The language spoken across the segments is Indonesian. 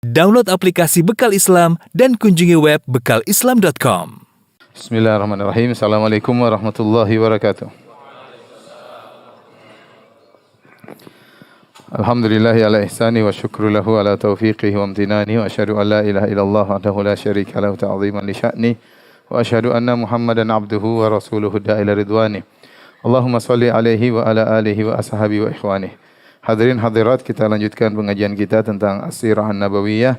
Download aplikasi Bekal Islam dan kunjungi web bekalislam.com. Bismillahirrahmanirrahim. Assalamualaikum warahmatullahi wabarakatuh. Alhamdulillahi ala ihsani wa syukru lahu ala taufiqihi wa amtinani wa asyhadu an la ilaha illallah wahdahu la syarika lahu ta'ziman li sya'ni wa asyhadu anna Muhammadan abduhu wa rasuluhu da'ila ridwani. Allahumma salli alaihi wa ala alihi wa ashabi wa ikhwani. Hadirin hadirat, kita lanjutkan pengajian kita tentang As-Sirah An-Nabawiyah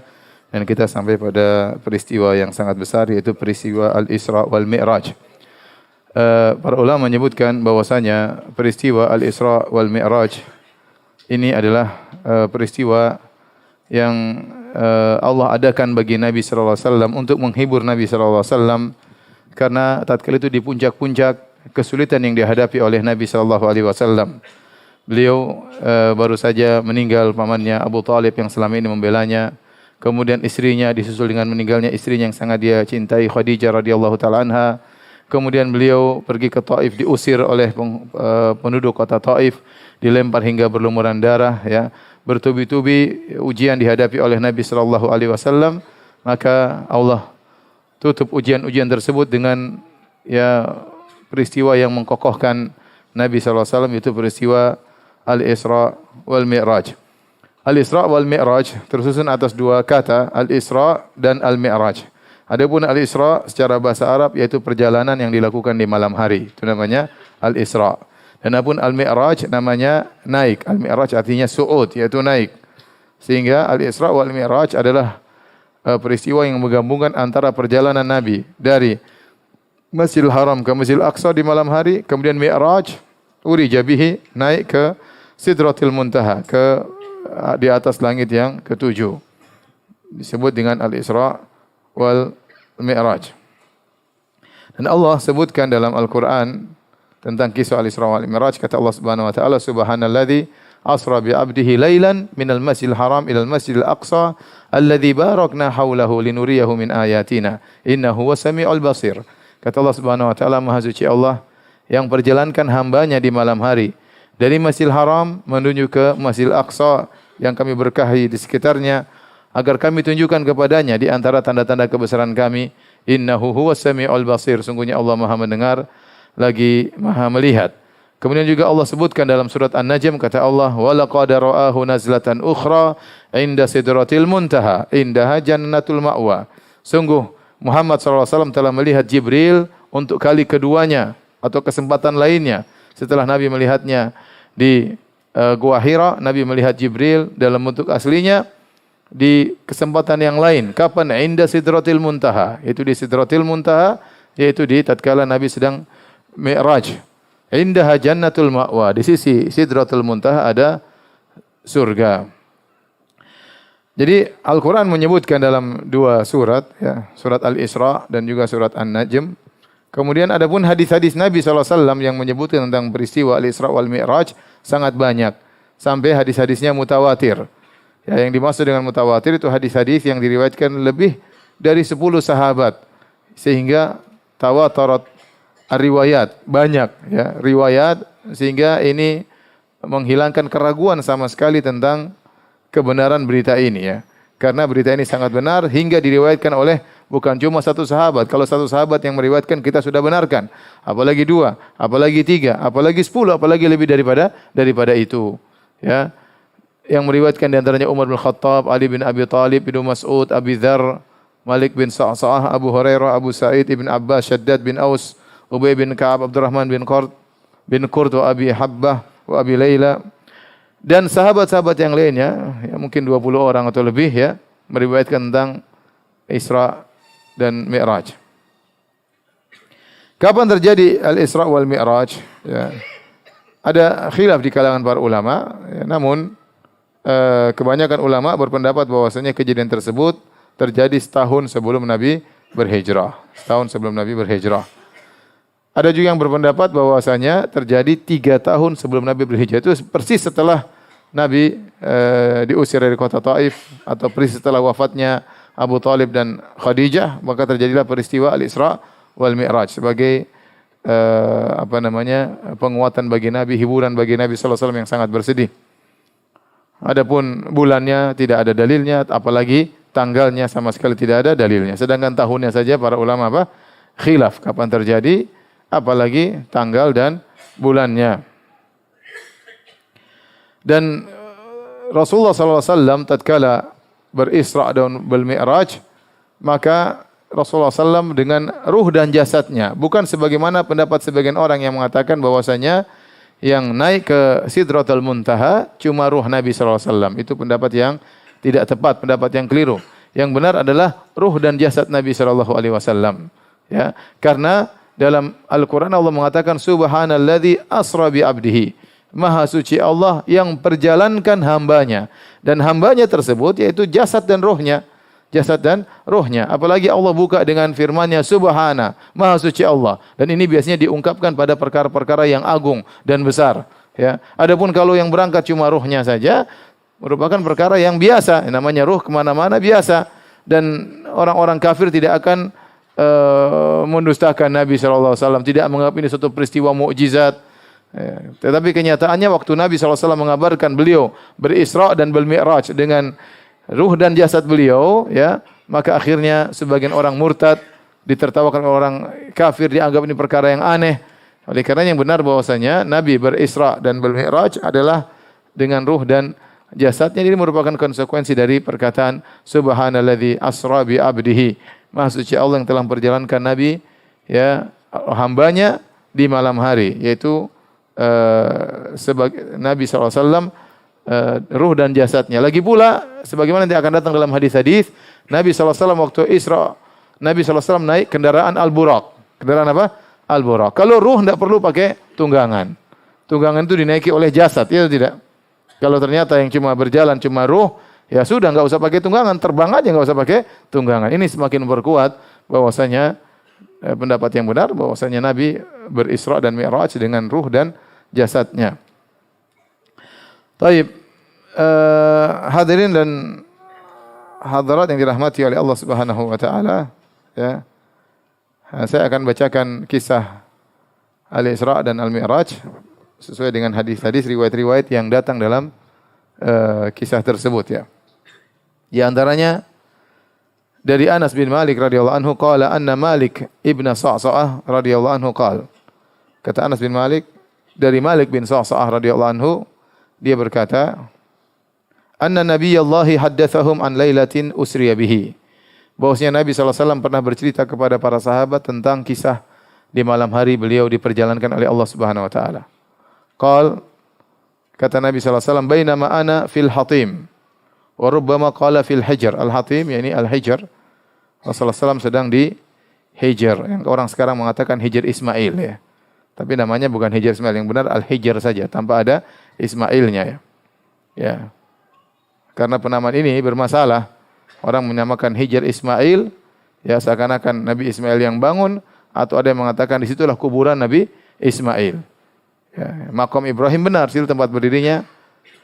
dan kita sampai pada peristiwa yang sangat besar, yaitu peristiwa Al-Isra wal Mi'raj. Para ulama menyebutkan bahwasanya peristiwa Al-Isra wal Mi'raj ini adalah peristiwa yang Allah adakan bagi Nabi sallallahu alaihi wasallam untuk menghibur Nabi sallallahu alaihi wasallam, karena tatkala itu di puncak-puncak kesulitan yang dihadapi oleh Nabi sallallahu alaihi wasallam. Beliau baru saja meninggal pamannya Abu Talib yang selama ini membelanya. Kemudian istrinya disusul dengan meninggalnya istrinya yang sangat dia cintai, Khadijah radhiyallahu taala anha. Kemudian beliau pergi ke Taif, diusir oleh penduduk kota Taif, dilempar hingga berlumuran darah, ya. Bertubi-tubi ujian dihadapi oleh Nabi sallallahu alaihi wasallam, maka Allah tutup ujian-ujian tersebut dengan peristiwa yang mengkokohkan Nabi sallallahu alaihi wasallam, itu peristiwa Al-Isra wal Mi'raj. Al-Isra wal Mi'raj tersusun atas dua kata, Al-Isra dan Al-Mi'raj. Adapun Al-Isra secara bahasa Arab yaitu perjalanan yang dilakukan di malam hari, itu namanya Al-Isra. Dan adapun Al-Mi'raj namanya naik. Al-Mi'raj artinya su'ud, yaitu naik. Sehingga Al-Isra wal Mi'raj adalah peristiwa yang menggabungkan antara perjalanan Nabi dari Masjidil Haram ke Masjidil Aqsa di malam hari, kemudian Mi'raj, urija bihi, naik ke Sidratil Muntaha, di atas langit yang ketujuh. Disebut dengan Al-Isra wal Mi'raj. Dan Allah sebutkan dalam Al-Quran tentang kisah Al-Isra wal Mi'raj, kata Allah Subhanahu wa taala, subhanalladzi asra bi 'abdihi lailan minal masjidil haram ilal masjidil aqsa alladzi barakna haulahu linuriyahu min ayatina innahu wasami'ul basir. Kata Allah Subhanahu wa taala, Maha suci Allah yang perjalankan hambanya di malam hari dari Masjidil Haram menuju ke Masjidil Aqsa yang kami berkahi di sekitarnya, agar kami tunjukkan kepadanya di antara tanda-tanda kebesaran kami, innahu huwas samiul basir, sungguhnya Allah Maha mendengar lagi Maha melihat. Kemudian juga Allah sebutkan dalam surat An-Najm, kata Allah, wa laqad ra'ahu nazlatan ukhra inda sidratil muntaha indaha jannatul ma'wa. Sungguh Muhammad sallallahu alaihi wasallam telah melihat Jibril untuk kali keduanya atau kesempatan lainnya setelah Nabi melihatnya di Gua Hira. Nabi melihat Jibril dalam bentuk aslinya di kesempatan yang lain. Kapan? Inda Sidratil Muntaha, yaitu di Sidratil Muntaha, yaitu di tatkala Nabi sedang Mi'raj. Indaha jannatul ma'wa, di sisi Sidratul Muntaha ada surga. Jadi Al-Quran menyebutkan dalam dua surat, surat Al-Isra dan juga surat An-Najm. Kemudian adapun hadis-hadis Nabi SAW yang menyebutkan tentang peristiwa Al-Isra wal Mi'raj sangat banyak, sampai hadis-hadisnya mutawatir. Yang dimaksud dengan mutawatir itu hadis-hadis yang diriwayatkan lebih dari 10 sahabat, sehingga tawatarat riwayat, banyak riwayat, sehingga ini menghilangkan keraguan sama sekali tentang kebenaran berita ini, karena berita ini sangat benar hingga diriwayatkan oleh bukan cuma satu sahabat. Kalau satu sahabat yang meriwayatkan kita sudah benarkan, apalagi dua, apalagi tiga, apalagi 10, apalagi lebih daripada itu. Yang meriwayatkan di antaranya Umar bin Khattab, Ali bin Abi Talib, Ibnu Mas'ud, Abi Dzar, Malik bin Sa'sa'ah, Abu Hurairah, Abu Sa'id, Ibn Abbas, Shaddad bin Aus, Ubay bin Ka'ab, Abdurrahman bin Qurt, wa Abi Habbah, wa Abi Layla. Dan sahabat-sahabat yang lainnya, mungkin 20 orang atau lebih, meriwayatkan tentang Isra dan Mi'raj. Kapan terjadi Al-Isra wal Mi'raj? Ada khilaf di kalangan para ulama, namun kebanyakan ulama berpendapat bahwasanya kejadian tersebut terjadi setahun sebelum Nabi berhijrah. Ada juga yang berpendapat bahwasanya terjadi 3 tahun sebelum Nabi berhijrah. Itu persis setelah Nabi diusir dari kota Taif, atau persis setelah wafatnya Abu Talib dan Khadijah, maka terjadilah peristiwa Al-Isra wal Mi'raj sebagai penguatan bagi Nabi, hiburan bagi Nabi sallallahu alaihi wasallam yang sangat bersedih. Adapun bulannya tidak ada dalilnya, apalagi tanggalnya sama sekali tidak ada dalilnya. Sedangkan tahunnya saja para ulama apa? Khilaf kapan terjadi, apalagi tanggal dan bulannya. Dan Rasulullah SAW tatkala berisra dan bermi'raj, maka Rasulullah SAW dengan ruh dan jasadnya, bukan sebagaimana pendapat sebagian orang yang mengatakan bahwasanya yang naik ke Sidratul Muntaha cuma ruh Nabi SAW. Itu pendapat yang tidak tepat, pendapat yang keliru. Yang benar adalah ruh dan jasad Nabi SAW. Ya, karena dalam Al-Quran Allah mengatakan Subhanalladzi asra bi abdihi. Maha suci Allah yang perjalankan hambanya. Dan hambanya tersebut yaitu jasad dan ruhnya. Jasad dan ruhnya. Apalagi Allah buka dengan firman-Nya Subhana, Maha suci Allah. Dan ini biasanya diungkapkan pada perkara-perkara yang agung dan besar. Ya. Adapun kalau yang berangkat cuma ruhnya saja, merupakan perkara yang biasa. Namanya ruh kemana-mana biasa. Dan orang-orang kafir tidak akan mendustakan Nabi SAW. Tidak menganggap ini suatu peristiwa mukjizat. Ya. Tetapi kenyataannya waktu Nabi SAW mengabarkan beliau berisra dan bermi'raj dengan ruh dan jasad beliau, ya, maka akhirnya sebagian orang murtad, ditertawakan oleh orang kafir, dianggap ini perkara yang aneh. Oleh karena yang benar bahwasanya Nabi berisra dan bermi'raj adalah dengan ruh dan jasadnya. Ini merupakan konsekuensi dari perkataan Subhanalladzi asra bi abdihi. Maha suci Allah yang telah memperjalankan Nabi, ya, hambanya di malam hari, yaitu sebagai Nabi SAW, ruh dan jasadnya. Lagi pula, sebagaimana nanti akan datang dalam hadis-hadis, Nabi SAW waktu Isra, Nabi SAW naik kendaraan Al-Buraq. Kendaraan apa? Al-Buraq. Kalau ruh tidak perlu pakai tunggangan. Tunggangan itu dinaiki oleh jasad, ya tidak? Kalau ternyata yang cuma berjalan cuma ruh, ya sudah, nggak usah pakai tunggangan, terbang aja nggak usah pakai tunggangan. Ini semakin memperkuat bahwasanya pendapat yang benar bahwasanya Nabi berisra dan mi'raj dengan ruh dan jasadnya. Taib, hadirin dan hadirat yang dirahmati oleh Allah Subhanahu wa taala, ya. Saya akan bacakan kisah Al-Isra dan Al-Mi'raj sesuai dengan hadis-hadis riwayat-riwayat yang datang dalam kisah tersebut, ya. Di antaranya dari Anas bin Malik radhiyallahu anhu qala anna Malik ibn Sa'sa'ah radhiyallahu anhu qala. Kata Anas bin Malik dari Malik bin Sa'sa'ah radhiyallahu anhu, dia berkata, anna nabiyallahi haddatsahum an lailatin usriya bihi. Bahwasanya Nabi SAW pernah bercerita kepada para sahabat tentang kisah di malam hari beliau diperjalankan oleh Allah Subhanahu wa taala. Qal, kata Nabi SAW, bainama ana fil hatim wa rubbama qala fil hijr. Al-hatim yakni al-hijr. Rasulullah SAW sedang di hijr. Yang orang sekarang mengatakan hijr Ismail, ya. Tapi namanya bukan hijr Ismail, yang benar al-hijr saja tanpa ada Ismailnya, ya. Ya. Karena penamaan ini bermasalah. Orang menyamakan hijr Ismail, ya, seakan-akan Nabi Ismail yang bangun, atau ada yang mengatakan di situlah kuburan Nabi Ismail. Ya, makam Ibrahim benar, situ tempat berdirinya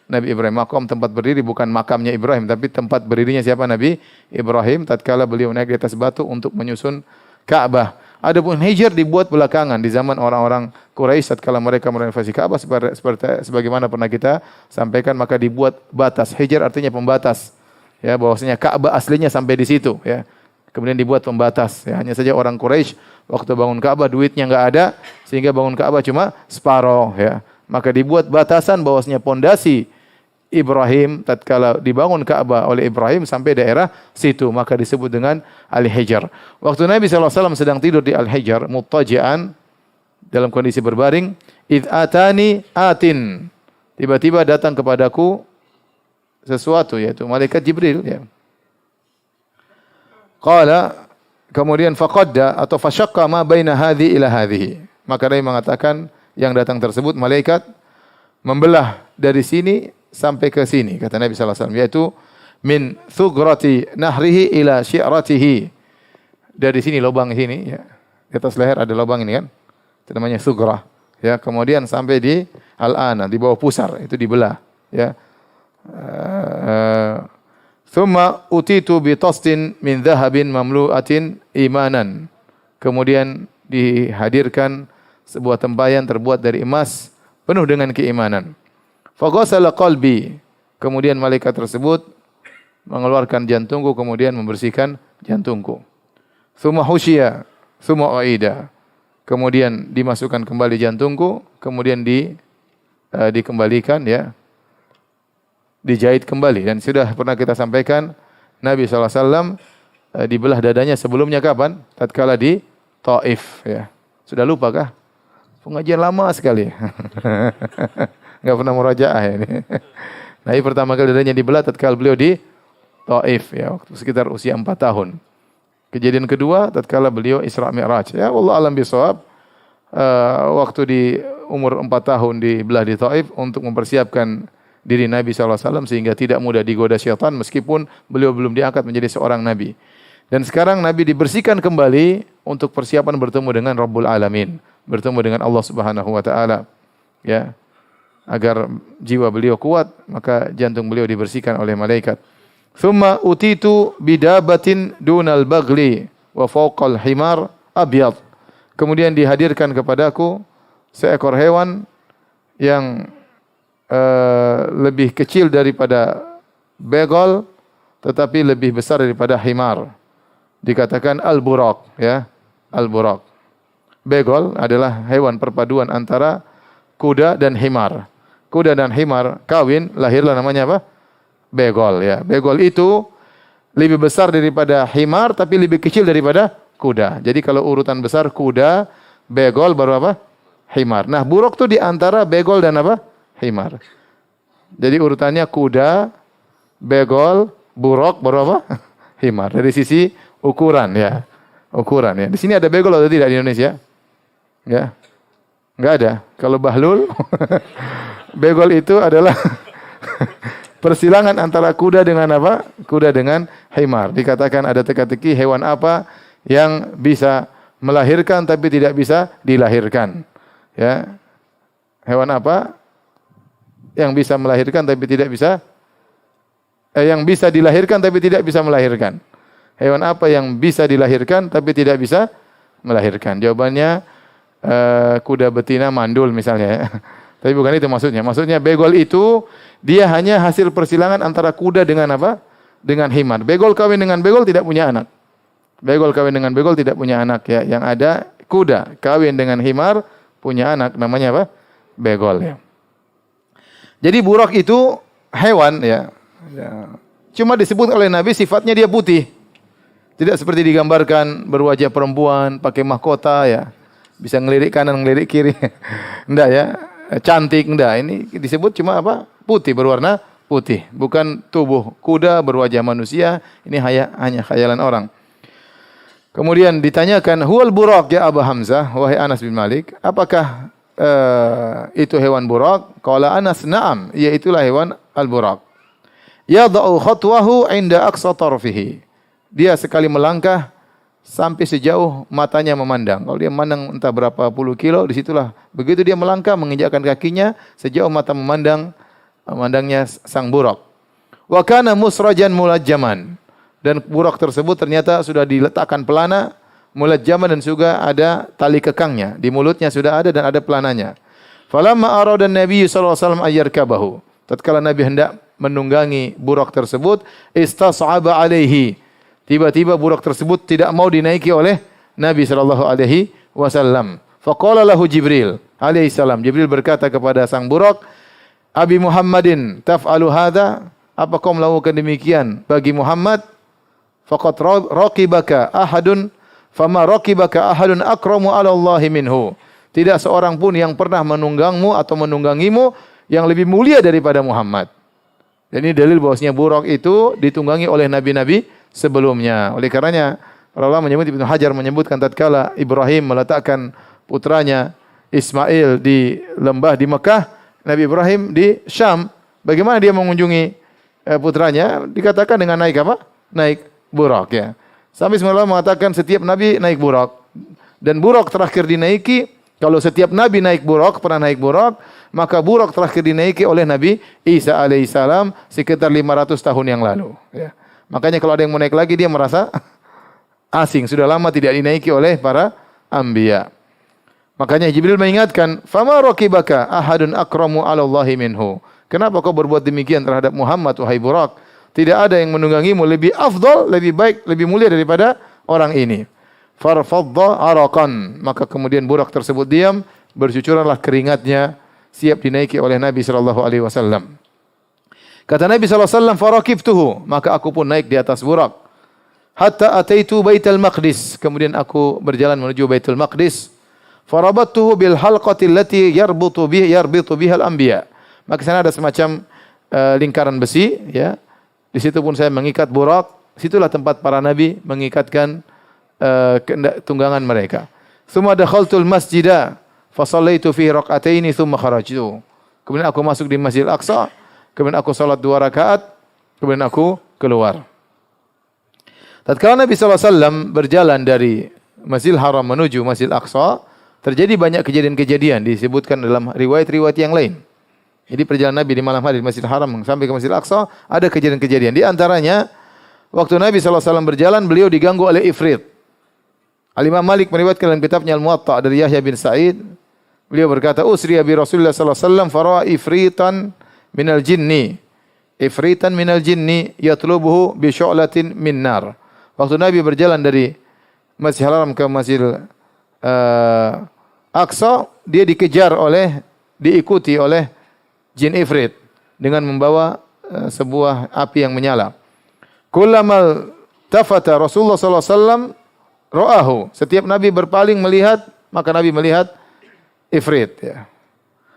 Nabi Ibrahim. Makam tempat berdiri bukan makamnya Ibrahim, tapi tempat berdirinya siapa? Nabi Ibrahim tatkala beliau naik di atas batu untuk menyusun Ka'bah. Adapun hijr dibuat belakangan di zaman orang-orang Quraisy tatkala mereka merenovasi Ka'bah seperti sebagaimana pernah kita sampaikan, maka dibuat batas. Hijr artinya pembatas. Ya, bahwasanya Ka'bah aslinya sampai di situ, ya. Kemudian dibuat pembatas, ya. Hanya saja orang Quraisy waktu bangun Ka'bah duitnya enggak ada sehingga bangun Ka'bah cuma separuh, ya. Maka dibuat batasan bahwasanya pondasi Ibrahim tatkala dibangun Ka'bah oleh Ibrahim sampai daerah situ, maka disebut dengan Al-Hijr. Waktu Nabi SAW sedang tidur di Al-Hijr, muttaji'an, dalam kondisi berbaring, idh atani atin, tiba-tiba datang kepadaku sesuatu, yaitu malaikat Jibril, ya. Qala, kemudian faqadda atau fasyaqqa ma baina hadhi ila hadhihi. Maka Nabi mengatakan yang datang tersebut malaikat membelah dari sini sampai ke sini, kata Nabi sallallahu alaihi wasallam, yaitu min thugrati nahrihi ila syi'ratihi. Dari sini lubang sini, ya. Di atas leher ada lubang ini kan. Itu namanya thugrah, ya. Kemudian sampai di al-ana, di bawah pusar, itu dibelah, ya. Thumma utitu bi tastin min dhahabin mamlu'atin imanan. Kemudian dihadirkan sebuah tempayan terbuat dari emas penuh dengan keimanan. Faghasala qalbi. Kemudian malaikat tersebut mengeluarkan jantungku kemudian membersihkan jantungku. Tsumma husyiya, tsumma uida. Kemudian dimasukkan kembali jantungku, kemudian dikembalikan ya. Dijahit kembali dan sudah pernah kita sampaikan Nabi SAW dibelah dadanya sebelumnya kapan? Tatkala di Taif ya. Sudah lupa kah? Pengajian lama sekali. Enggak pernah murajaah ini. Nabi pertama kali dadanya dibelah tatkala beliau di Taif ya, waktu sekitar usia 4 tahun. Kejadian kedua tatkala beliau Isra Mi'raj. Ya Allah alam bisawab. Waktu di umur 4 tahun dibelah di Taif untuk mempersiapkan diri Nabi SAW sehingga tidak mudah digoda syaitan meskipun beliau belum diangkat menjadi seorang Nabi. Dan sekarang Nabi dibersihkan kembali untuk persiapan bertemu dengan Rabbul Alamin, bertemu dengan Allah Subhanahu wa taala. Ya. Agar jiwa beliau kuat, maka jantung beliau dibersihkan oleh malaikat. Tsumma utitu bidabatin dunal bagli wa fawqal himar abyad. Kemudian dihadirkan kepadaku seekor hewan yang lebih kecil daripada begol tetapi lebih besar daripada himar. Dikatakan al-buraq ya, al-buraq. Begol adalah hewan perpaduan antara kuda dan himar. Kuda dan himar kawin, lahirlah namanya apa? Begol ya. Begol itu lebih besar daripada himar tapi lebih kecil daripada kuda. Jadi kalau urutan besar kuda, begol baru apa? Himar. Nah, buruk itu di antara begol dan apa? Himar. Jadi urutannya kuda, begol, buruk baru apa? Himar. Dari sisi ukuran ya. Ukuran ya. Di sini ada begol atau tidak di Indonesia? Ya. Enggak ada. Kalau bahlul begol itu adalah persilangan antara kuda dengan apa? Kuda dengan himar. Dikatakan ada teka-teki hewan apa yang bisa melahirkan tapi tidak bisa dilahirkan. Ya. Hewan apa yang bisa melahirkan tapi tidak bisa yang bisa dilahirkan tapi tidak bisa melahirkan? Hewan apa yang bisa dilahirkan tapi tidak bisa melahirkan? Jawabannya kuda betina mandul misalnya ya. Tapi bukan itu maksudnya. Maksudnya begol itu dia hanya hasil persilangan antara kuda dengan apa? Dengan himar. Begol kawin dengan begol tidak punya anak. Begol kawin dengan begol tidak punya anak ya. Yang ada kuda kawin dengan himar punya anak namanya apa? Begol ya. Jadi buraq itu hewan ya. Cuma disebut oleh Nabi sifatnya dia putih. Tidak seperti digambarkan berwajah perempuan, pakai mahkota ya. Bisa ngelirik kanan, ngelirik kiri. Enggak ya. Cantik enggak. Ini disebut cuma apa? Putih, berwarna putih. Bukan tubuh kuda berwajah manusia. Ini hanya khayalan orang. Kemudian ditanyakan, "Huwal buraq ya Abu Hamzah?" Wahai Anas bin Malik, apakah itu hewan buraq? Qala Anas, "Na'am." Ya itulah hewan al-buraq. Yada'u khatwahu 'inda aqsa tarfihi. Dia sekali melangkah sampai sejauh matanya memandang. Kalau dia memandang entah berapa puluh kilo, disitulah. Begitu dia melangkah, menginjakkan kakinya, sejauh mata memandangnya sang buraq. Wa kana musrajan mulajjaman. Dan buraq tersebut ternyata sudah diletakkan pelana, mulajjaman dan juga ada tali kekangnya. Di mulutnya sudah ada dan ada pelananya. Falamma arada Nabi sallallahu alaihi wasallam ayyarkabahu. Tatkala Nabi hendak menunggangi buraq tersebut, istas'aba alaihi. Tiba-tiba buraq tersebut tidak mau dinaiki oleh Nabi sallallahu alaihi wasallam. Faqala lahu Jibril alaihi salam. Jibril berkata kepada sang buraq, "Abi Muhammadin taf'alu hadza?" Apa kau melakukan demikian bagi Muhammad? Faqad raqibaka ahadun fama raqibaka ahadun akramu 'ala Allah minhu. Tidak seorang pun yang pernah menunggangmu atau menunggangimu yang lebih mulia daripada Muhammad. Dan ini dalil bahwasanya buraq itu ditunggangi oleh nabi-nabi sebelumnya. Oleh karenanya para ulama menyebut, Ibnu Hajar menyebutkan tatkala Ibrahim meletakkan putranya Ismail di lembah di Mekah, Nabi Ibrahim di Syam, bagaimana dia mengunjungi putranya? Dikatakan dengan naik apa? Naik buraq ya. Sampai semula mengatakan setiap nabi naik buraq. Dan buraq terakhir dinaiki, kalau setiap nabi naik buraq, pernah naik buraq, maka buraq terakhir dinaiki oleh Nabi Isa alaihissalam sekitar 500 tahun yang lalu ya. Makanya kalau ada yang mau naik lagi dia merasa asing, sudah lama tidak dinaiki oleh para anbiya. Makanya Jibril mengingatkan, "Fama raqibaka ahadun akramu 'ala Allahi minhu." Kenapa kau berbuat demikian terhadap Muhammad wahai buraq? Tidak ada yang menunggangimu lebih afdal, lebih baik, lebih mulia daripada orang ini. Farfadda araqan. Maka kemudian burak tersebut diam, bercucuranlah keringatnya, siap dinaiki oleh Nabi sallallahu alaihi wasallam. Kata Nabi sallallahu alaihi wasallam, "Farakibtuhu." Maka aku pun naik di atas burak. Hatta ataitu Baitul Maqdis. Kemudian aku berjalan menuju Baitul Maqdis. Farabattuhu bil halqati allati yarbitu biha al-anbiya. Maka sana ada semacam lingkaran besi, ya. Di situ pun saya mengikat burak. Situlah tempat para nabi mengikatkan tunggangan mereka. Tsumma dakhaltul masjida fa shallaitu fi rak'ataini tsumma kharajtu. Kemudian aku masuk di Masjidil Aqsa, kemudian aku salat 2 rakaat, kemudian aku keluar. Tatkala Nabi sallallahu alaihi wasallam berjalan dari Masjidil Haram menuju Masjidil Aqsa, terjadi banyak kejadian-kejadian disebutkan dalam riwayat-riwayat yang lain. Jadi perjalanan Nabi di malam hari di Masjidil Haram sampai ke Masjidil Aqsa ada kejadian-kejadian. Di antaranya waktu Nabi sallallahu alaihi wasallam berjalan, beliau diganggu oleh ifrit. Al-Imam Malik meriwayatkan dalam kitabnya Al-Muwatta dari Yahya bin Sa'id, beliau berkata, "Usriya bi Rasulillah sallallahu alaihi wasallam fara'a ifritan minal jinni. Ifritan minal jinni yatlubuhu bi syu'latin min nar." Waktu Nabi berjalan dari Masjidil Haram ke Masjidil Aqsa, dia diikuti oleh jin ifrit dengan membawa sebuah api yang menyala. Kullamal tafata Rasulullah sallallahu alaihi wasallam ra'ahu. Setiap Nabi berpaling melihat, maka Nabi melihat ifrit, ya.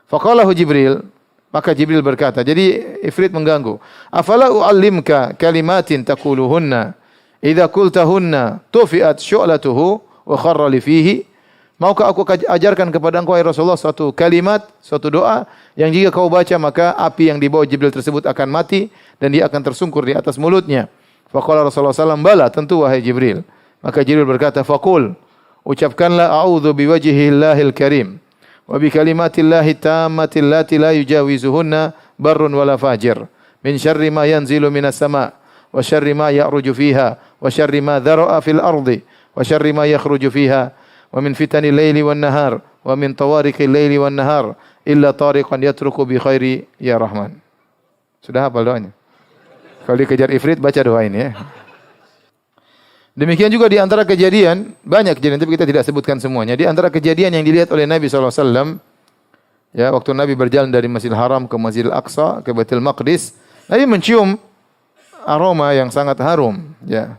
Faqalahu Jibril, maka Jibril berkata, jadi ifrit mengganggu. Afala u'allimka kalimatin taquluhunna idza qultahunna tufiat syu'latuhu wa kharra li fihi. Maukah aku ajarkan kepada engkau, ya Rasulullah, suatu kalimat, suatu doa yang jika kau baca maka api yang dibawa Jibril tersebut akan mati dan dia akan tersungkur di atas mulutnya. Faqala Rasulullah sallallahu alaihi wasallam, bala, tentu wahai Jibril. Maka Jibril berkata, faqul, ucapkanlah a'udzu biwajhillahil karim wa bi kalimatillahi tammati allati la yujawizuhunna barrun wala fajir min syarri ma yanzilu minas sama' wa syarri ma ya'ruju fiha wa syarri ma dhara'a fil ardi wa syarri ma yakhruju fiha wa min fitanil laili wan nahar wa min tawariqil laili wan nahar illa tariqan yatruku bi khairi ya Rahman. Sudah hafal doanya? Kalau dikejar ifrit baca doa ini, ya. Demikian juga di antara kejadian, banyak kejadian tapi kita tidak sebutkan semuanya. Di antara kejadian yang dilihat oleh Nabi sallallahu alaihi wasallam, ya, waktu Nabi berjalan dari Masjidil Haram ke Masjidil Aqsa ke Baitul Maqdis, Nabi mencium aroma yang sangat harum, ya.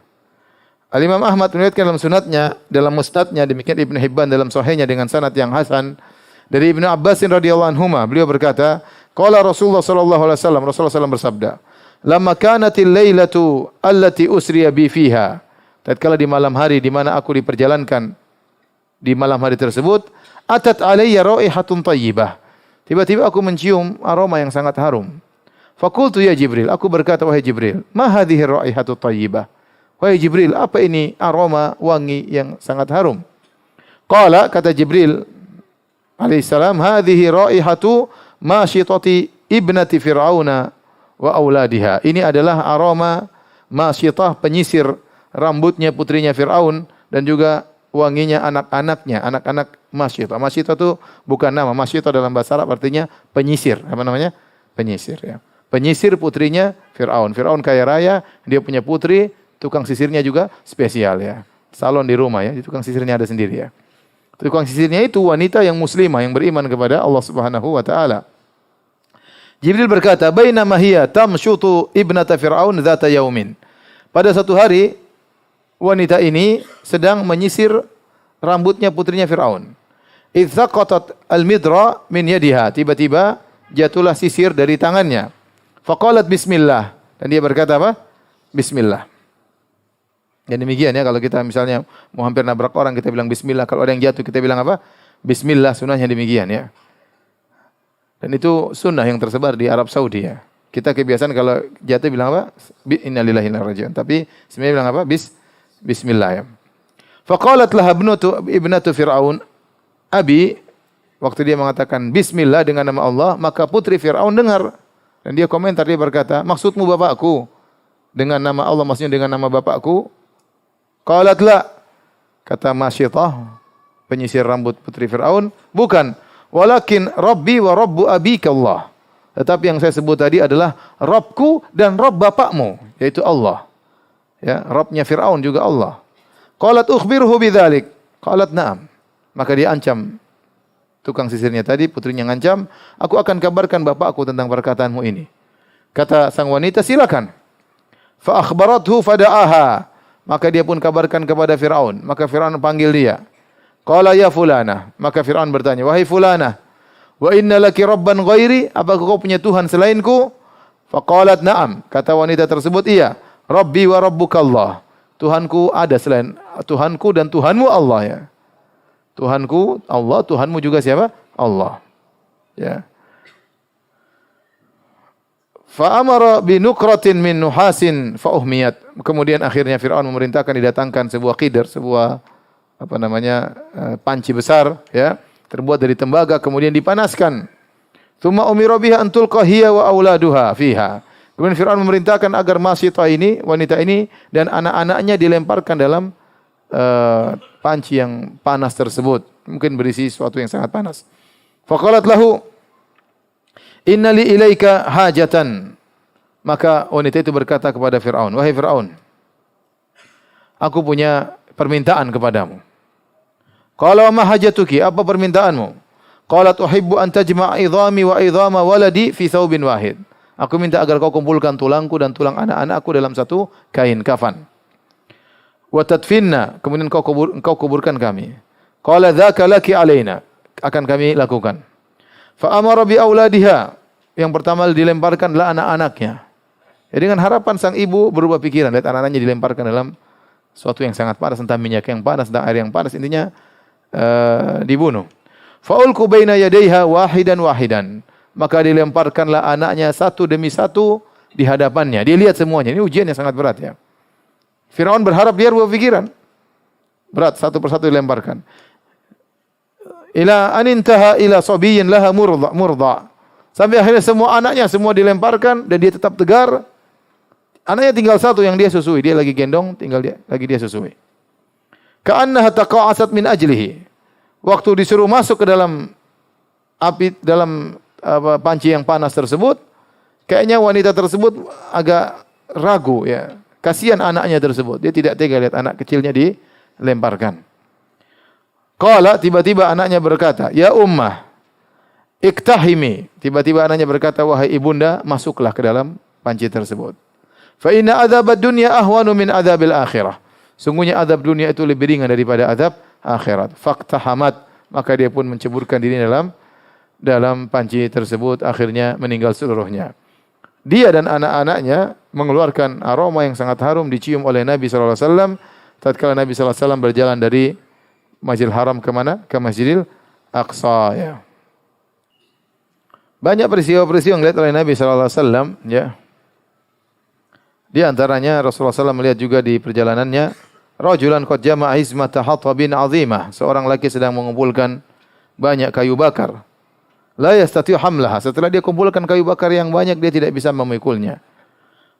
Al-Imam Ahmad meriwayatkan dalam sunatnya, dalam musnadnya, demikian Ibnu Hibban dalam sahihnya dengan sanad yang hasan dari Ibnu Abbas radhiyallahu anhuma, beliau berkata, qala Rasulullah sallallahu alaihi wasallam, Rasulullah sallallahu bersabda, "Lamma kanatil lailatu allati usriya bi fiha." Tatkala di malam hari di mana aku diperjalankan di malam hari tersebut, atat alayya raihatun thayyibah. Tiba-tiba aku mencium aroma yang sangat harum. Faqultu ya Jibril, aku berkata, wahai Jibril, ma hadhihi raihatu thayyibah? Wahai Jibril, apa ini aroma wangi yang sangat harum? Qala, kata Jibril alaihissalam, hadhihi raihatu masyitati ibnati Fir'auna wa auladiha. Ini adalah aroma masyitah, penyisir rambutnya putrinya Fir'aun dan juga wanginya anak-anaknya, anak-anak masyitah. Masyitah itu bukan nama, masyitah dalam bahasa Arab artinya penyisir. Apa namanya? Penyisir, ya. Penyisir putrinya Fir'aun. Fir'aun kaya raya, dia punya putri, tukang sisirnya juga spesial, ya. Salon di rumah, ya, tukang sisirnya ada sendiri, ya. Tukang sisirnya itu wanita yang muslimah yang beriman kepada Allah Subhanahu wa taala. Jibril berkata, "Bainama hiya tamshutu ibnata Fir'aun dzata yaumin." Pada satu hari wanita ini sedang menyisir rambutnya putrinya Fir'aun. Idz saqatat al-midra min yadiha. Tiba-tiba jatuhlah sisir dari tangannya. Faqalat bismillah. Dan dia berkata apa? Bismillah. Dan demikian, ya, kalau kita misalnya mau hampir nabrak orang kita bilang bismillah, kalau ada yang jatuh kita bilang apa? Bismillah, sunnahnya demikian, ya. Dan itu sunnah yang tersebar di Arab Saudi, ya. Kita kebiasaan kalau jatuh bilang apa? Innalillahi wa inna ilaihi raji'un. Tapi sebenarnya bilang apa? Bismillah, ya. Faqalat laha ibnatu Fir'aun, abi, waktu dia mengatakan bismillah dengan nama Allah, maka putri Fir'aun dengar. Dan dia komentar, dia berkata, maksudmu bapakku? Dengan nama Allah, maksudnya dengan nama bapakku? Qalat la, kata masyitah, penyisir rambut putri Fir'aun, bukan. Walakin Rabbi wa Rabbu abika Allah. Tetapi yang saya sebut tadi adalah Rabbku dan Rabb bapakmu, yaitu Allah. Ya, Rabbnya Fir'aun juga Allah. Qalat ukhbirhu bidzalik. Qalat na'am. Maka dia ancam tukang sisirnya tadi, putrinya ngancam, aku akan kabarkan bapakku tentang perkataanmu ini. Kata sang wanita, silakan. Fa akhbarathu fada'aha. Maka dia pun kabarkan kepada Fir'aun. Maka Fir'aun panggil dia. Qala ya fulana. Maka Fir'aun bertanya, wahai fulana, wa inna laki rabban ghairi? Apakah kau punya Tuhan selainku? Faqalat na'am. Kata wanita tersebut, iya. Rabbi wa rabbukallah. Tuhanku ada selain Tuhanku dan Tuhanmu Allah ya. Tuhanku Allah, Tuhanmu juga siapa? Allah. Ya. Fa amara bi nukratin min nuhasin fa uhmiyat. Kemudian akhirnya Firaun memerintahkan didatangkan sebuah qidr, sebuah panci besar ya, terbuat dari tembaga kemudian dipanaskan. Tsumma umira biha an tulqa hiya wa auladuha fiha. Kemudian Firaun memerintahkan agar Masitah ini, wanita ini dan anak-anaknya dilemparkan dalam panci yang panas tersebut. Mungkin berisi sesuatu yang sangat panas. Faqalat lahu, inna li ilaika hajatan. Maka wanita itu berkata kepada Firaun, wahai Firaun, aku punya permintaan kepadamu. Qala ma hajatuki? Apa permintaanmu? Qalat uhibbu an tajma'a idhami wa idhama waladi fi thawbin wahid. Aku minta agar kau kumpulkan tulangku dan tulang anak-anakku dalam satu kain kafan. Wa tadfinna, kemudian kau kuburkan kami. Qala dzaka laki alaina, akan kami lakukan. Fa amara bi auladiha, yang pertama dilemparkan adalah anak-anaknya. Jadi dengan harapan sang ibu berubah pikiran, lihat anak-anaknya dilemparkan dalam suatu yang sangat panas, entah minyak yang panas, entah air yang panas, intinya dibunuh. Fa ulqu baina yadayha wahidan wahidan. Maka dilemparkanlah anaknya satu demi satu di hadapannya. Dia lihat semuanya. Ini ujian yang sangat berat ya. Firaun berharap dia berubah pikiran. Berat, satu persatu dilemparkan. Ila anintaha ila sabiyyin laha murda. Sampai akhirnya semua anaknya semua dilemparkan dan dia tetap tegar. Anaknya tinggal satu yang dia susui. Dia lagi gendong, lagi dia susui. Ka'annaha taqa'asat min ajlihi. Waktu disuruh masuk ke dalam api, dalam panci yang panas tersebut, kayaknya wanita tersebut agak ragu ya. Kasihan anaknya tersebut. Dia tidak tega lihat anak kecilnya dilemparkan. Qala, tiba-tiba anaknya berkata, ya ummah, iktahimi. Tiba-tiba anaknya berkata, wahai ibunda, masuklah ke dalam panci tersebut. Fa inna adzabad dunya ahwanu min adzabil akhirah. Sungguhnya azab dunia itu lebih ringan daripada azab akhirat. Faqtahamat, maka dia pun menceburkan diri dalam panci tersebut, akhirnya meninggal seluruhnya. Dia dan anak-anaknya mengeluarkan aroma yang sangat harum, dicium oleh Nabi sallallahu alaihi wasallam tatkala Nabi sallallahu alaihi wasallam berjalan dari Masjidil Haram ke mana? Ke Masjidil Aqsa ya. Banyak peristiwa-peristiwa yang dilihat oleh Nabi sallallahu alaihi wasallam ya. Di antaranya Rasulullah SAW melihat juga di perjalanannya rajulan qad jama'a izmata hatabin 'azimah, seorang laki sedang mengumpulkan banyak kayu bakar. La yastati'u hamlaha, setelah dia kumpulkan kayu bakar yang banyak dia tidak bisa memikulnya.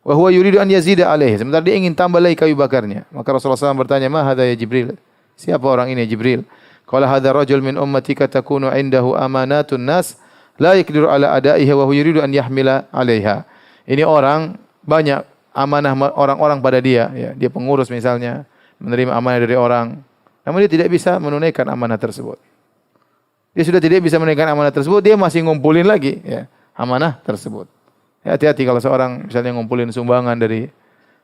Wa huwa yuridu an yazida alaihi, sementara dia ingin tambah lagi kayu bakarnya. Maka Rasulullah SAW bertanya, "Ma hadza ya Jibril?" Siapa orang ini Jibril? Qala hadza rajul min ummatika takunu indahu amanatun nas la yaqdiru ala adaiha wa huwa yuridu an yahmila 'alaiha. Ini orang banyak amanah orang-orang pada dia ya. Dia pengurus misalnya, menerima amanah dari orang, namun dia tidak bisa menunaikan amanah tersebut. Dia sudah tidak bisa menunaikan amanah tersebut, dia masih ngumpulin lagi ya, amanah tersebut. Ya, hati-hati kalau seorang misalnya ngumpulin sumbangan dari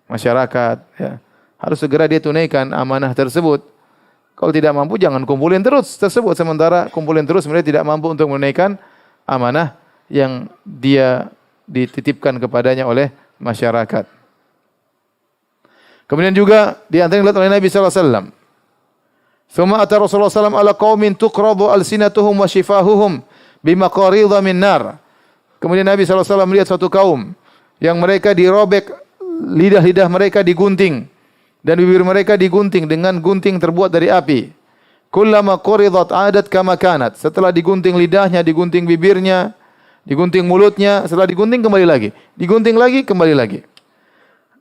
masyarakat ya, harus segera dia tunaikan amanah tersebut. Kalau tidak mampu jangan kumpulin terus tersebut, sementara kumpulin terus mereka tidak mampu untuk menunaikan amanah yang dia dititipkan kepadanya oleh masyarakat. Kemudian juga di antara yang dilihat oleh Nabi sallallahu alaihi wasallam, "Tsumma ata Rasulullah sallallahu alaihi wasallam ala qaumin tuqradu alsinatuhum wa shifahuhum bimaqaridha min nar." Kemudian Nabi sallallahu alaihi wasallam melihat suatu kaum yang mereka dirobek, lidah-lidah mereka digunting dan bibir mereka digunting dengan gunting terbuat dari api. Kullama quridat adat kama kanat. Setelah digunting lidahnya, digunting bibirnya, digunting mulutnya, setelah digunting kembali lagi, digunting lagi kembali lagi.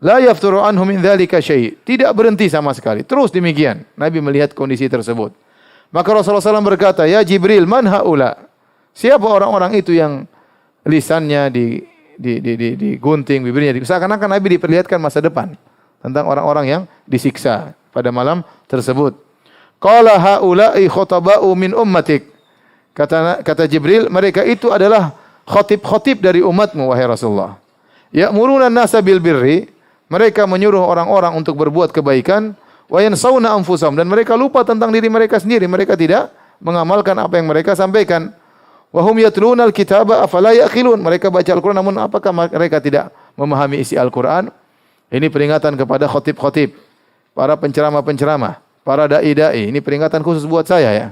La yafturu anhu min dzalika syai'. Tidak berhenti sama sekali. Terus demikian. Nabi melihat kondisi tersebut. Maka Rasulullah SAW berkata, "Ya Jibril, man haula?" Siapa orang-orang itu yang lisannya digunting, bibirnya seakan-akan Nabi diperlihatkan masa depan tentang orang-orang yang disiksa pada malam tersebut. Qala haula'i khutaba'u min ummatik. Kata Jibril, mereka itu adalah khatib-khatib dari umatmu wahai Rasulullah. Ya'muruna an-nasa bil birri, mereka menyuruh orang-orang untuk berbuat kebaikan, wa yansawna anfusahum, dan mereka lupa tentang diri mereka sendiri, mereka tidak mengamalkan apa yang mereka sampaikan. Wa hum yatluna al-kitaba afala ya'qilun, mereka baca Al-Qur'an namun apakah mereka tidak memahami isi Al-Qur'an? Ini peringatan kepada khatib-khatib, para penceramah-penceramah, para dai-dai. Ini peringatan khusus buat saya ya.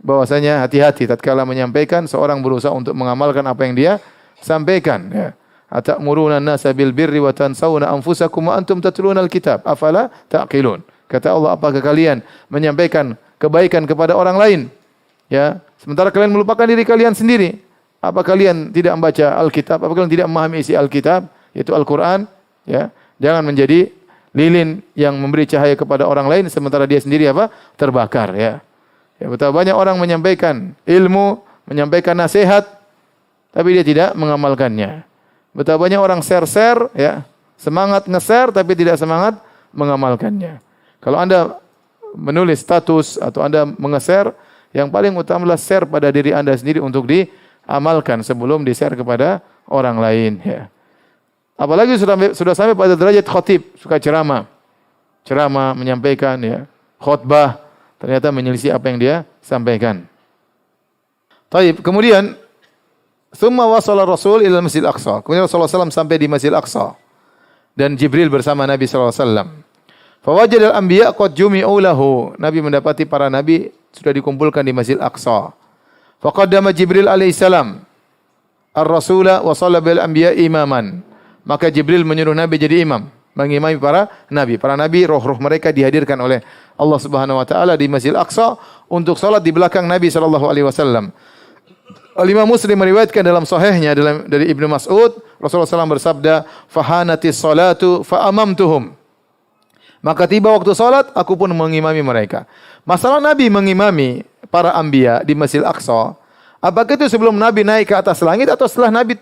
Bahwasanya hati-hati tatkala menyampaikan, seorang berusaha untuk mengamalkan apa yang dia sampaikan ya. Atamuruna an-nasa bil birri wa tansawna anfusakum wa antum tatluna al-kitab afala taqilun. Kata Allah, apakah kalian menyampaikan kebaikan kepada orang lain ya, sementara kalian melupakan diri kalian sendiri? Apa kalian tidak membaca Alkitab? Apa kalian tidak memahami isi Alkitab, yaitu Al-Qur'an ya? Jangan menjadi lilin yang memberi cahaya kepada orang lain sementara dia sendiri apa? Terbakar ya. Ya, betapa banyak orang menyampaikan ilmu, menyampaikan nasihat, tapi dia tidak mengamalkannya. Betapa banyak orang share-share, ya, semangat nge-share, tapi tidak semangat mengamalkannya. Kalau Anda menulis status atau Anda menge-share, yang paling utama adalah share pada diri Anda sendiri untuk diamalkan sebelum di-share kepada orang lain. Ya. Apalagi sudah sampai pada derajat khatib, suka ceramah, menyampaikan, ya, khutbah, ternyata menyelisih apa yang dia sampaikan. Taib. Kemudian, thumma wasala Rasul ila Masjid Aqsa. Kemudian Rasulullah SAW sampai di Masjid Aqsa. Dan Jibril bersama Nabi SAW. Fawajadal anbiya qad jumi'u lahu. Nabi mendapati para nabi sudah dikumpulkan di Masjid Aqsa. Faqaddama Jibril alaihissalam ar-rasula wa shalla bil anbiya imaman. Maka Jibril menyuruh Nabi jadi imam, mengimami para nabi. Para nabi, roh-roh mereka dihadirkan oleh Allah Subhanahu wa taala di Masjid Aqsa untuk salat di belakang Nabi sallallahu alaihi wasallam. Al-Imam Muslim meriwayatkan dalam sahihnya dari Ibnu Mas'ud, Rasulullah SAW bersabda, "Fahanatis salatu fa amamtuhum." Maka tiba waktu salat, aku pun mengimami mereka. Masalah Nabi mengimami para anbiya di Masjid Aqsa, apakah itu sebelum Nabi naik ke atas langit atau setelah Nabi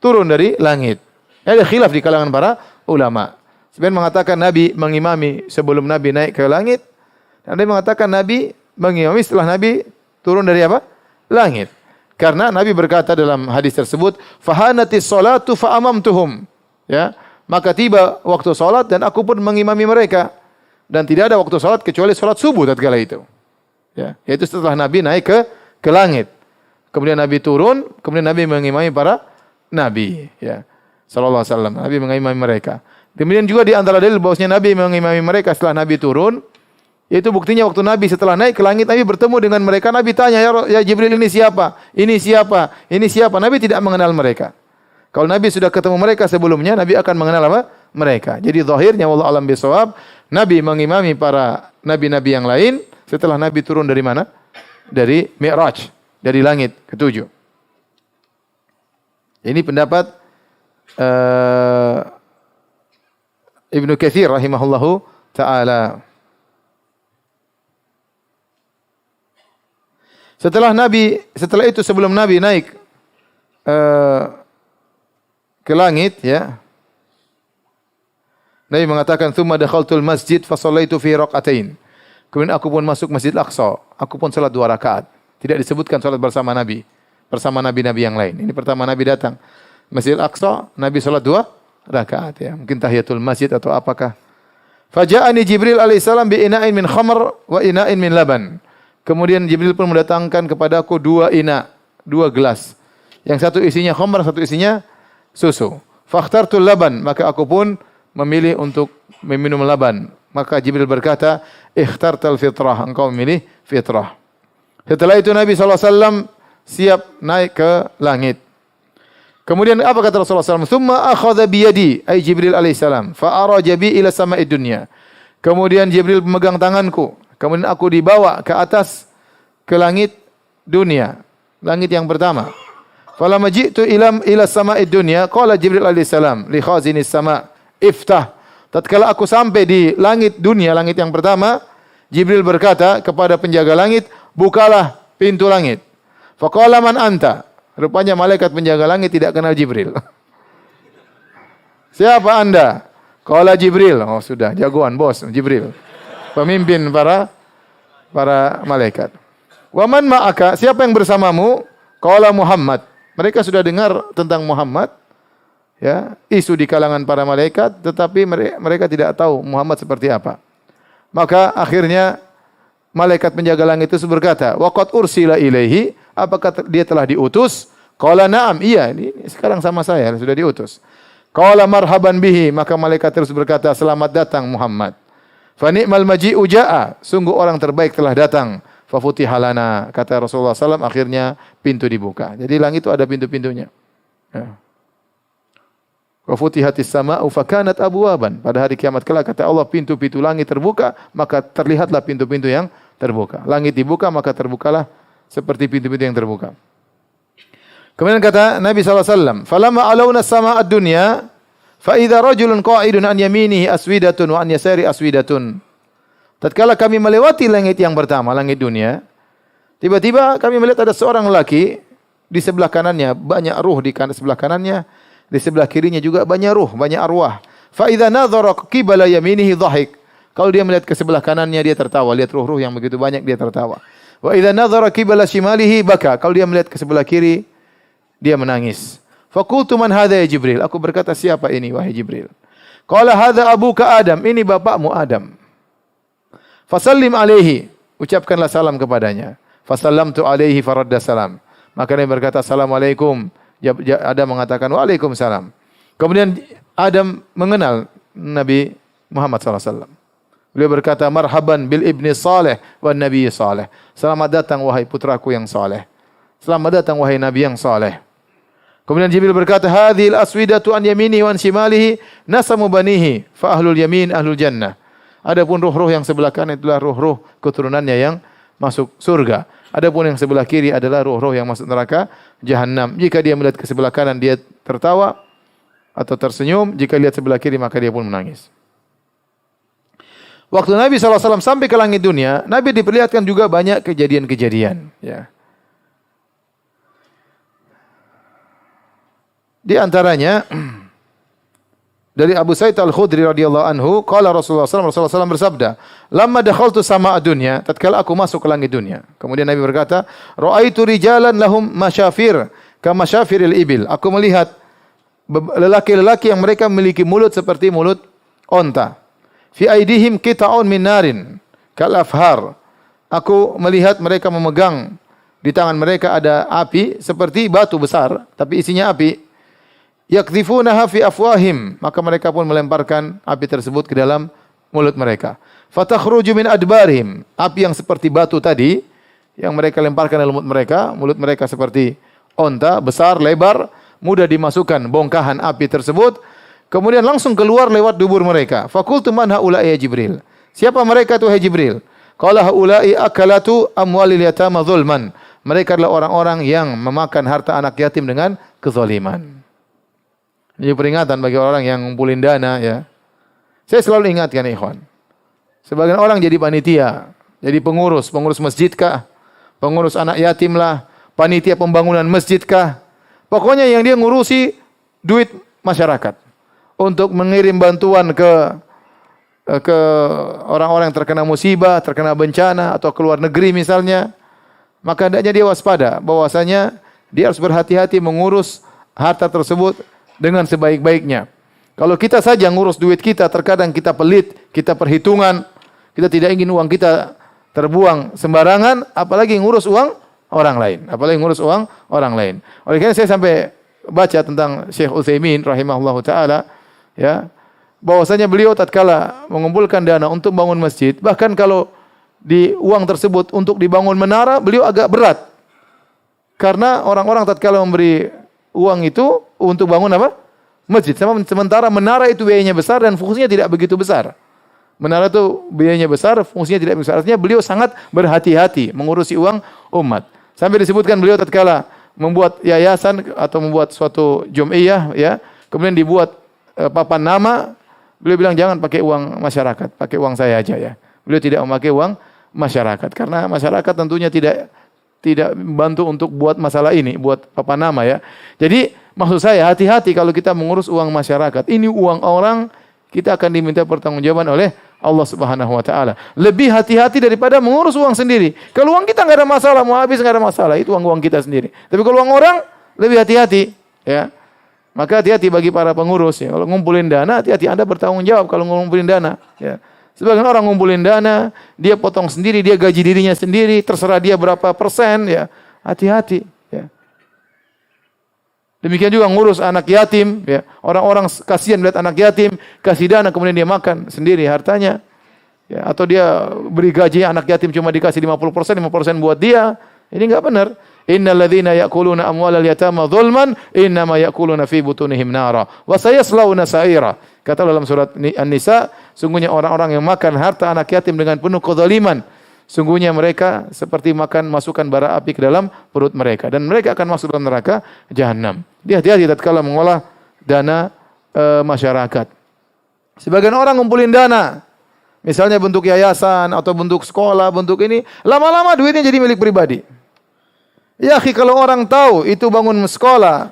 turun dari langit? Ada khilaf di kalangan para ulama. Sebagian mengatakan Nabi mengimami sebelum Nabi naik ke langit. Dan ada yang mengatakan Nabi mengimami setelah Nabi turun dari apa? Langit. Karena Nabi berkata dalam hadis tersebut, "Fahanatis salatu fa amamtuhum." Ya, maka tiba waktu salat dan aku pun mengimami mereka. Dan tidak ada waktu salat kecuali salat subuh tatkala itu. Ya, yaitu setelah Nabi naik ke langit. Kemudian Nabi turun, kemudian Nabi mengimami para nabi, ya. Sallallahu alaihi wasallam. Nabi mengimami mereka. Kemudian juga di antara dalil bahwasanya Nabi mengimami mereka setelah Nabi turun, yaitu buktinya waktu Nabi setelah naik ke langit, Nabi bertemu dengan mereka. Nabi tanya, ya Jibril, ini siapa? Ini siapa? Ini siapa? Nabi tidak mengenal mereka. Kalau Nabi sudah ketemu mereka sebelumnya, Nabi akan mengenal apa? Mereka. Jadi zahirnya wallahu alam bisawab, Nabi mengimami para nabi-nabi yang lain setelah Nabi turun dari mana? Dari Mi'raj, dari langit ketujuh. Ini pendapat Ibnu Katsir rahimahullahu ta'ala. Setelah itu sebelum Nabi naik ke langit, ya, Nabi mengatakan, "Tsumma dakhaltul masjid fa shallaitu fi rak'atain." Kemudian aku pun masuk Masjid Aqsa, aku pun salat 2 rakaat. Tidak disebutkan salat bersama Nabi, bersama nabi-nabi yang lain. Ini pertama Nabi datang Masjid Aqsa, Nabi salat 2 rakaat, ya. Mungkin tahiyatul masjid atau apakah. Faja'ani Jibril alaihissalam bi ina'in min khamr wa ina'in min laban. Kemudian Jibril pun mendatangkan kepadaku 2 gelas. Yang satu isinya khamr, satu isinya susu. Fakhtartul laban, maka aku pun memilih untuk meminum laban. Maka Jibril berkata, "Ikhtartal fitrah," engkau memilih fitrah. Setelah itu Nabi SAW siap naik ke langit. Kemudian apa kata Rasulullah SAW? "Tsumma akhadha biyadi," ay Jibril alaihissalam, "fa araja bi ila sama'id dunya." Kemudian Jibril memegang tanganku. Kemudian aku dibawa ke atas ke langit dunia, langit yang pertama. Falamma ji'tu ila sama'id dunya, qala Jibril alaihissalam li khazinis sama', "Iftah." Tatkala aku sampai di langit dunia, langit yang pertama, Jibril berkata kepada penjaga langit, "Bukalah pintu langit." Faqala, "Man anta?" Rupanya malaikat penjaga langit tidak kenal Jibril. Siapa Anda? Qala Jibril. Oh sudah, jagoan bos Jibril. Pemimpin para malaikat. Wa man ma'aka? Siapa yang bersamamu? Qala Muhammad. Mereka sudah dengar tentang Muhammad, ya, isu di kalangan para malaikat, tetapi mereka tidak tahu Muhammad seperti apa. Maka akhirnya malaikat penjaga langit itu berkata, "Wa qad ursila ilaihi?" Apakah dia telah diutus? Qala na'am, iya, ini sekarang sama saya sudah diutus. Qala marhaban bihi, maka malaikat terus berkata, "Selamat datang Muhammad." Fa ni'mal maji'u ja'a, sungguh orang terbaik telah datang. Fa futiha lana, kata Rasulullah SAW, akhirnya pintu dibuka. Jadi langit itu ada pintu-pintunya. Ya. Wa futihatis sama'u fa kanat abwaban. Pada hari kiamat kelak kata Allah, pintu-pintu langit terbuka, maka terlihatlah pintu-pintu yang terbuka. Langit dibuka, maka terbukalah seperti pintu-pintu yang terbuka. Kemudian kata Nabi SAW, "Falamma alawna as-sama'a ad-dunya, fa idza rajulun qa'idun an yaminihi aswidatun wa an yasari aswidatun." Tatkala kami melewati langit yang pertama, langit dunia, tiba-tiba kami melihat ada seorang lelaki di sebelah kanannya banyak ruh, di sebelah kanannya, di sebelah kirinya juga banyak ruh, banyak arwah. Fa idza nadhara qibala yaminihi dhahik. Kalau dia melihat ke sebelah kanannya dia tertawa, lihat ruh-ruh yang begitu banyak dia tertawa. Wa idza nadhara qibala shimalihi baka. Kalau dia melihat ke sebelah kiri dia menangis. Faqultu man hadha ya Jibril? Aku berkata, siapa ini wahai Jibril? Qala hadha abuka Adam, ini bapakmu Adam. Fasallim alaihi, ucapkanlah salam kepadanya. Fasallamtu alaihi faradda salam. Maka dia berkata, "Assalamualaikum." Adam mengatakan, "Waalaikumsalam." Kemudian Adam mengenal Nabi Muhammad SAW. Beliau berkata, "Marhaban bil ibni saleh wan nabi saleh." Selamat datang wahai putraku yang saleh. Selamat datang wahai nabi yang saleh. Kemudian Jibril berkata, "Hadhil aswidatu an yaminihi wa an shimalihi nasamu banihi fa ahlul yamin ahlul jannah." Adapun ruh-ruh yang sebelah kanan itulah ruh-ruh keturunannya yang masuk surga. Adapun yang sebelah kiri adalah ruh-ruh yang masuk neraka jahanam. Jika dia melihat ke sebelah kanan dia tertawa atau tersenyum, jika lihat sebelah kiri maka dia pun menangis. Waktu Nabi SAW sampai ke langit dunia, Nabi diperlihatkan juga banyak kejadian-kejadian. Ya. Di antaranya dari Abu Sa'id Al-Khudri radhiyallahu anhu, qala Rasulullah SAW bersabda, "Lamma dakhaltu sama'a dunya," tatkala aku masuk ke langit dunia. Kemudian Nabi berkata, "Ra'aitu rijalan lahum masyafir kama syafiril ibil." Aku melihat lelaki-lelaki yang mereka memiliki mulut seperti mulut onta. Fi aidihim qita'un min narin kal afhar. Aku melihat mereka memegang di tangan mereka ada api seperti batu besar tapi isinya api. Yakdhifunaha fi afwahim, maka mereka pun melemparkan api tersebut ke dalam mulut mereka. Fatakhruju min adbarihim, api yang seperti batu tadi yang mereka lemparkan dalam mulut mereka seperti onta, besar, lebar, mudah dimasukkan bongkahan api tersebut, kemudian langsung keluar lewat dubur mereka. Faqultu man haula'i ya Jibril? Siapa mereka itu hai Jibril? Qala haula'i akalatu amwalil yatama zulman. Mereka adalah orang-orang yang memakan harta anak yatim dengan kezaliman. Ini peringatan bagi orang yang ngumpulin dana, ya. Saya selalu ingatkan ikhwan. Sebagian orang jadi panitia, jadi pengurus masjid kah, pengurus anak yatim lah, panitia pembangunan masjid kah. Pokoknya yang dia ngurusi duit masyarakat untuk mengirim bantuan ke orang-orang yang terkena musibah, terkena bencana atau ke luar negeri misalnya. Maka hendaknya dia waspada bahwasanya dia harus berhati-hati mengurus harta tersebut dengan sebaik-baiknya. Kalau kita saja ngurus duit kita, terkadang kita pelit, kita perhitungan, kita tidak ingin uang kita terbuang sembarangan, apalagi ngurus uang orang lain. Oleh karena saya sampai baca tentang Syekh Utsaimin rahimahullahu taala, ya, bahwasanya beliau tatkala mengumpulkan dana untuk bangun masjid, bahkan kalau di uang tersebut untuk dibangun menara, beliau agak berat. Karena orang-orang tatkala memberi uang itu untuk bangun apa? Masjid. Sementara menara itu biayanya besar dan fungsinya tidak begitu besar. Menara itu biayanya besar, fungsinya tidak besar. Artinya beliau sangat berhati-hati mengurusi uang umat. Sampai disebutkan beliau tatkala membuat yayasan atau membuat suatu jum'iyah, ya, kemudian dibuat papan nama, beliau bilang jangan pakai uang masyarakat, pakai uang saya aja, ya. Beliau tidak memakai uang masyarakat karena masyarakat tentunya tidak tidak bantu untuk buat masalah ini, buat apa nama ya. Jadi maksud saya hati-hati kalau kita mengurus uang masyarakat. Ini uang orang, kita akan diminta pertanggungjawaban oleh Allah Subhanahu wa taala. Lebih hati-hati daripada mengurus uang sendiri. Kalau uang kita enggak ada masalah, mau habis enggak ada masalah, itu uang kita sendiri. Tapi kalau uang orang, lebih hati-hati, ya. Maka hati-hati bagi para pengurus ya. Kalau ngumpulin dana, hati-hati Anda bertanggung jawab kalau ngumpulin dana, ya. Sebagian orang ngumpulin dana, dia potong sendiri, dia gaji dirinya sendiri, terserah dia berapa persen, ya. Hati-hati, ya. Demikian juga ngurus anak yatim, ya. Orang-orang kasihan lihat anak yatim, kasih dana kemudian dia makan sendiri hartanya. Ya, atau dia beri gaji anak yatim cuma dikasih 50%, 5% buat dia. Ini enggak benar. Innal ladzina ya'kuluna amwalal yatama dzulman innama ya'kuluna fi butunihim nara wa sayaslawna sa'ira. Kata dalam surat An-Nisa, sungguhnya orang-orang yang makan harta anak yatim dengan penuh kezaliman, sungguhnya mereka seperti makan masukkan bara api ke dalam perut mereka dan mereka akan masuk dalam neraka jahanam. Dia hati-hati tatkala mengolah dana masyarakat. Sebagian orang ngumpulin dana, misalnya bentuk yayasan atau bentuk sekolah, bentuk ini, lama-lama duitnya jadi milik pribadi. Ya, kalau orang tahu itu bangun sekolah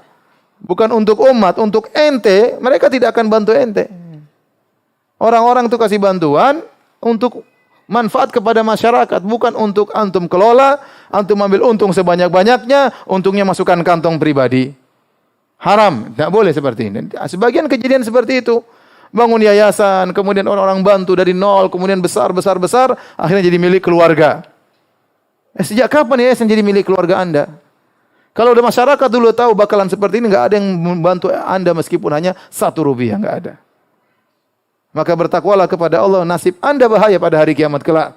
bukan untuk umat, untuk ente, mereka tidak akan bantu ente. Orang-orang itu kasih bantuan untuk manfaat kepada masyarakat, bukan untuk antum kelola, antum ambil untung sebanyak-banyaknya, untungnya masukkan kantong pribadi. Haram, tidak boleh seperti ini. Sebagian kejadian seperti itu. Bangun yayasan, kemudian orang-orang bantu dari nol, kemudian besar, akhirnya jadi milik keluarga. Sejak kapan yayasan jadi milik keluarga Anda? Kalau udah masyarakat dulu tahu bakalan seperti ini, enggak ada yang membantu Anda meskipun hanya 1 rupiah, enggak ada. Maka bertakwalah kepada Allah, nasib Anda bahaya pada hari kiamat kelak.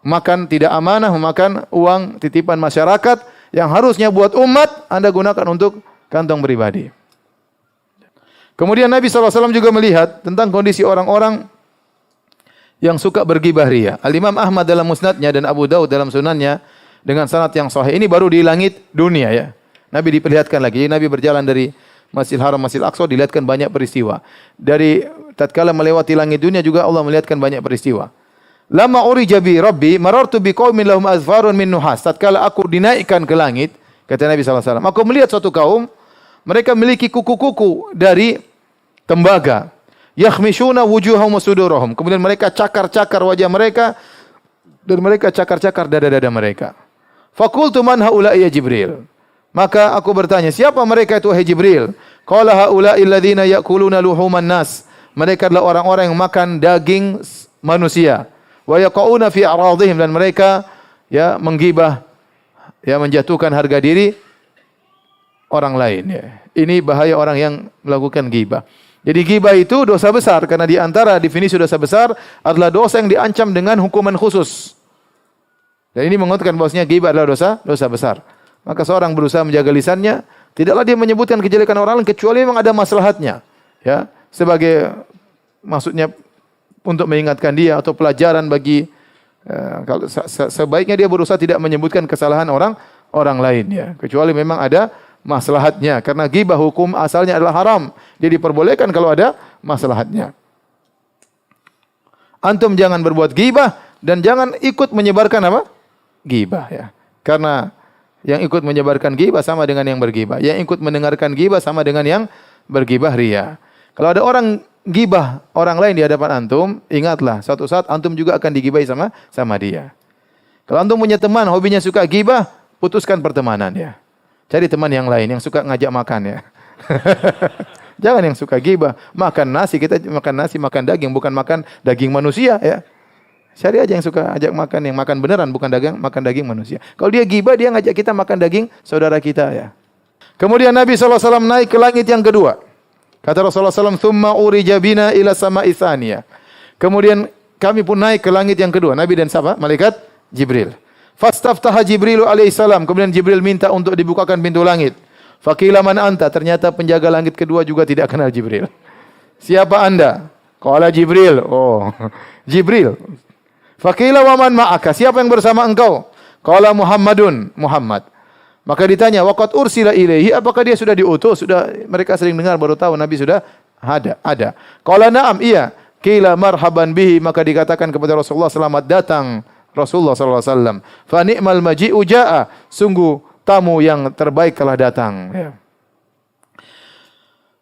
Makan tidak amanah, memakan uang titipan masyarakat yang harusnya buat umat, Anda gunakan untuk kantong pribadi. Kemudian Nabi SAW juga melihat tentang kondisi orang-orang yang suka bergibah ria. Al-Imam Ahmad dalam musnadnya dan Abu Daud dalam sunannya dengan sanad yang sahih. Ini baru di langit dunia ya. Nabi diperlihatkan lagi. Nabi berjalan dari Masjidil Haram, Masjidil Aqsa, dilihatkan banyak peristiwa. Dari tatkala melewati langit dunia juga Allah melihatkan banyak peristiwa. Lama urija bi Rabbi marartu bi qaumin lahum azfarun min nuhas. Tatkala aku dinaikkan ke langit, kata Nabi SAW, aku melihat suatu kaum, mereka memiliki kuku-kuku dari tembaga. Yakhmishuna wujuhahum wa sudurahum. Kemudian mereka cakar-cakar wajah mereka dan mereka cakar-cakar dada-dada mereka. Faqultu man haula'i ya Jibril. Maka aku bertanya, siapa mereka itu wahai Jibril? Qala haula'i alladziina ya'kuluna luhuman nas. Mereka adalah orang-orang yang makan daging manusia. Wa yaqauna fi a'radihim, dan mereka ya menggibah, ya menjatuhkan harga diri orang lain ya. Ini bahaya orang yang melakukan gibah. Jadi gibah itu dosa besar karena di antara definisi dosa besar adalah dosa yang diancam dengan hukuman khusus. Dan ini menguatkan bahwasanya gibah adalah dosa besar. Maka seorang berusaha menjaga lisannya, tidaklah dia menyebutkan kejelekan orang lain kecuali memang ada maslahatnya. Ya, sebagai maksudnya untuk mengingatkan dia atau pelajaran bagi kalau sebaiknya dia berusaha tidak menyebutkan kesalahan orang lain ya, kecuali memang ada maslahatnya, karena ghibah hukum asalnya adalah haram. Dia diperbolehkan kalau ada maslahatnya. Antum jangan berbuat ghibah dan jangan ikut menyebarkan apa? Ghibah ya. Karena yang ikut menyebarkan ghibah sama dengan yang berghibah. Yang ikut mendengarkan ghibah sama dengan yang berghibah ria. Kalau ada orang ghibah orang lain di hadapan antum, ingatlah suatu saat antum juga akan digibahi sama dia. Kalau antum punya teman hobinya suka ghibah, putuskan pertemanan ya. Cari teman yang lain yang suka ngajak makan ya. Jangan yang suka gibah. Makan nasi, kita makan nasi, makan daging, bukan makan daging manusia ya. Cari aja yang suka ajak makan, yang makan beneran, bukan makan daging manusia. Kalau dia gibah, dia ngajak kita makan daging saudara kita ya. Kemudian Nabi SAW naik ke langit yang kedua. Kata Rasulullah SAW, "Tsumma urija bina ila sama'i tsaniyah." Kemudian kami pun naik ke langit yang kedua. Nabi dan siapa? Malaikat Jibril. Fastaftaha Jibril alaihissalam. Kemudian Jibril minta untuk dibukakan pintu langit. Faqila man anta. Ternyata penjaga langit kedua juga tidak kenal Jibril. Siapa anda? Qala Jibril. Oh, Jibril. Faqila wa man ma'aka. Siapa yang bersama engkau? Qala Muhammadun. Muhammad. Maka ditanya, waqad ursila ilaihi. Apakah dia sudah diutus? Sudah, mereka sering dengar baru tahu Nabi sudah ada. Qala na'am, iya. Qila marhaban bihi. Maka dikatakan kepada Rasulullah, selamat datang Rasulullah sallallahu alaihi wasallam. Fa ni'mal maji'u jaa'a, sungguh tamu yang terbaik telah datang. Ya.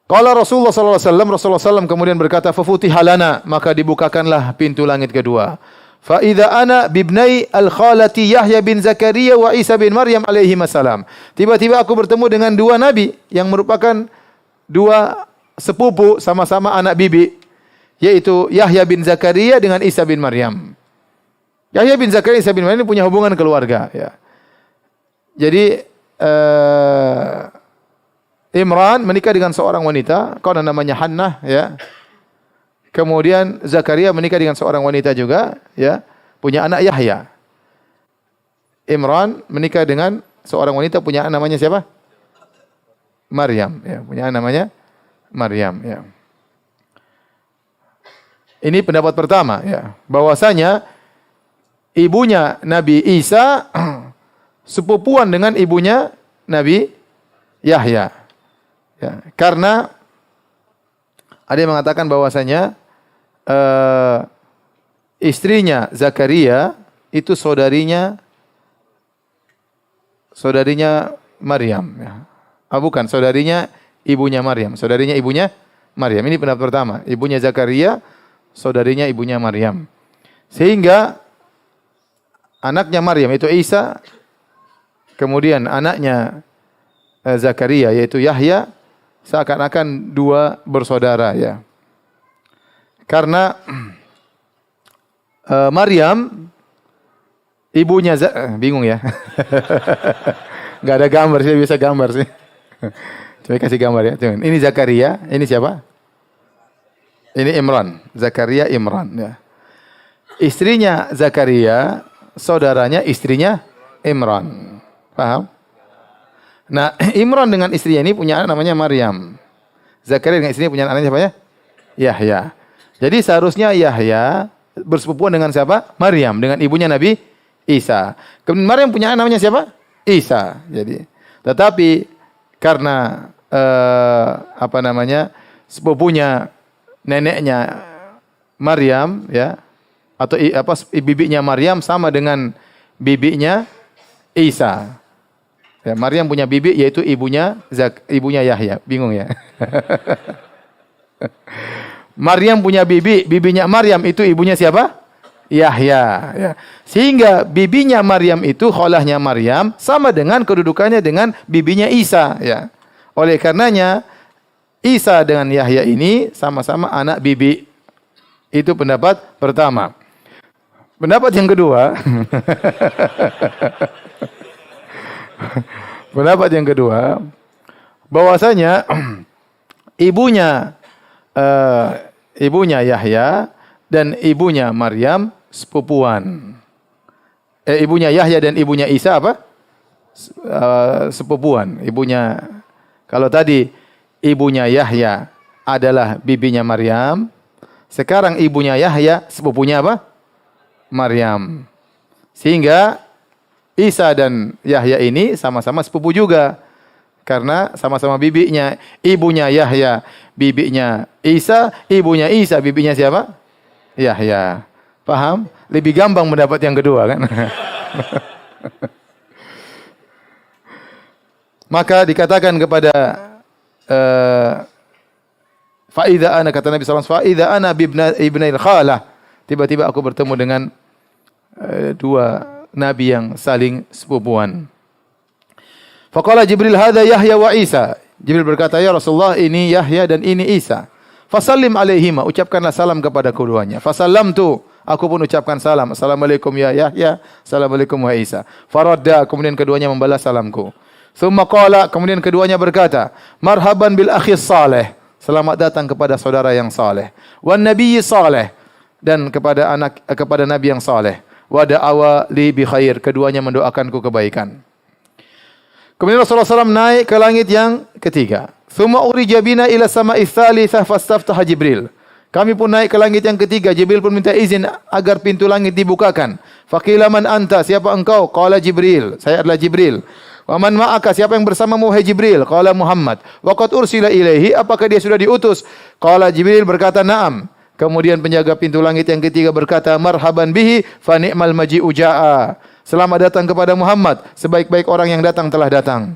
Qala Rasulullah sallallahu alaihi wasallam, Rasulullah sallallahu kemudian berkata, fa futiha lana, maka dibukakanlah pintu langit kedua. Fa idza ana bibnai al-khalati Yahya bin Zakaria wa Isa bin Maryam alaihi salam. Tiba-tiba aku bertemu dengan dua nabi yang merupakan dua sepupu sama-sama anak bibi, yaitu Yahya bin Zakaria dengan Isa bin Maryam. Yahya bin Zakaria Isa bin Maryam ini punya hubungan keluarga, ya. Jadi Imran menikah dengan seorang wanita, konon namanya Hannah, ya. Kemudian Zakaria menikah dengan seorang wanita juga, ya, punya anak Yahya. Imran menikah dengan seorang wanita punya anak namanya siapa? Maryam, ya, punya anak namanya Maryam, ya. Ini pendapat pertama, ya, bahwasanya ibunya Nabi Isa sepupuan dengan ibunya Nabi Yahya. Ya, karena ada yang mengatakan bahwasanya istrinya Zakaria itu saudarinya Maryam, ya. Bukan, saudarinya ibunya Maryam. Saudarinya ibunya Maryam. Ini pendapat pertama. Ibunya Zakaria, saudarinya ibunya Maryam. Sehingga anaknya Maryam itu Isa, kemudian anaknya Zakaria yaitu Yahya, seakan-akan dua bersaudara, ya. Karena Maryam ibunya bingung ya. Enggak ada gambar sih, bisa gambar sih. Coba kasih gambar ya. Ini Zakaria, ini siapa? Ini Imran, Zakaria Imran, ya. Istrinya Zakaria, saudaranya istrinya Imran. Paham? Nah, Imran dengan istrinya ini punya anak namanya Maryam. Zakaria dengan istrinya punya anak siapa ya? Yahya. Jadi seharusnya Yahya bersepupuan dengan siapa? Maryam, dengan ibunya Nabi Isa. Kemudian Maryam punya anak namanya siapa? Isa. Jadi, tetapi karena sepupunya neneknya Maryam, ya, atau bibinya Maryam sama dengan bibinya Isa. Ya, Maryam punya bibi yaitu ibunya Yahya. Bingung ya? Maryam punya bibinya Maryam itu ibunya siapa? Yahya. Ya. Sehingga bibinya Maryam itu kholahnya Maryam sama dengan kedudukannya dengan bibinya Isa. Ya. Oleh karenanya Isa dengan Yahya ini sama-sama anak bibi. Itu pendapat pertama. Pendapat yang kedua. Pendapat yang kedua, bahwasanya ibunya Yahya dan ibunya Maryam sepupuan. Ibunya Yahya dan ibunya Isa apa? Sepupuan. Ibunya, kalau tadi ibunya Yahya adalah bibinya Maryam, sekarang ibunya Yahya sepupunya apa? Maryam. Sehingga Isa dan Yahya ini sama-sama sepupu juga. Karena sama-sama bibinya. Ibunya Yahya, bibinya Isa. Ibunya Isa, bibinya siapa? Yahya. Paham? Lebih gampang mendapat yang kedua kan? Maka dikatakan kepada Fa'idha ana, kata Nabi SAW, Fa'idha ana ibnail khalah. Tiba-tiba aku bertemu dengan dua nabi yang saling sepupuan. Faqala Jibril, hadza Yahya wa Isa. Jibril berkata, ya Rasulullah, ini Yahya dan ini Isa. Fasallim alaihima, ucapkanlah salam kepada keduanya. Fasallamtu, aku pun ucapkan salam. Assalamualaikum ya Yahya, assalamualaikum wa Isa. Faradda, kemudian keduanya membalas salamku. Tsumma qala, kemudian keduanya berkata, marhaban bil akhis saleh. Selamat datang kepada saudara yang saleh. Wan nabiyyi saleh, dan kepada nabi yang saleh. Wa da'awa li bi khair, keduanya mendoakanku kebaikan. Kemudian Rasulullah SAW naik ke langit yang ketiga. Tsumma urija bina ila sama'is tsalitsah fastaftaha Jibril. Kami pun naik ke langit yang ketiga. Jibril pun minta izin agar pintu langit dibukakan. Faqila man anta, siapa engkau? Qala Jibril, saya adalah Jibril. Wa man ma'aka, siapa yang bersamamu wahai Jibril? Qala Muhammad. Wa qad ursila ilaihi, apakah dia sudah diutus? Qala Jibril berkata, na'am. Kemudian penjaga pintu langit yang ketiga berkata, marhaban bihi fa ni'mal maji'u ja'a. Selamat datang kepada Muhammad, sebaik-baik orang yang datang telah datang.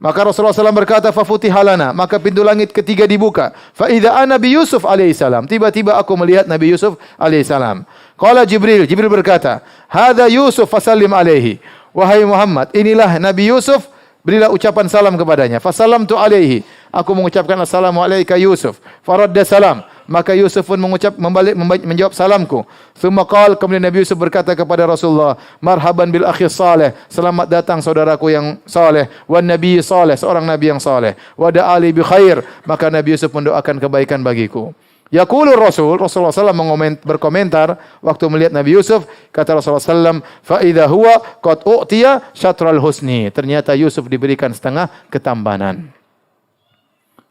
Maka Rasulullah SAW berkata, fafutihalana, maka pintu langit ketiga dibuka. Fa idza ana bi Yusuf alaihissalam. Tiba-tiba aku melihat Nabi Yusuf alaihissalam. Qala Jibril, Jibril berkata, hadza Yusuf fasallim alaihi. Wahai Muhammad, inilah Nabi Yusuf, berilah ucapan salam kepadanya. Fasallamtu alaihi. Aku mengucapkan assalamu alayka Yusuf. Faradda salam. Maka Yusuf pun menjawab salamku. Tsumma qala, kemudian Nabi Yusuf berkata kepada Rasulullah, marhaban bil akhi saleh, selamat datang saudaraku yang saleh, wan nabi saleh, seorang nabi yang saleh, wa da'ali bi khair, maka Nabi Yusuf mendoakan kebaikan bagiku. Yaqulur Rasulullah SAW berkomentar waktu melihat Nabi Yusuf, kata Rasulullah SAW, fa idza huwa qad u'tiya syatral husni, ternyata Yusuf diberikan setengah ketampanan.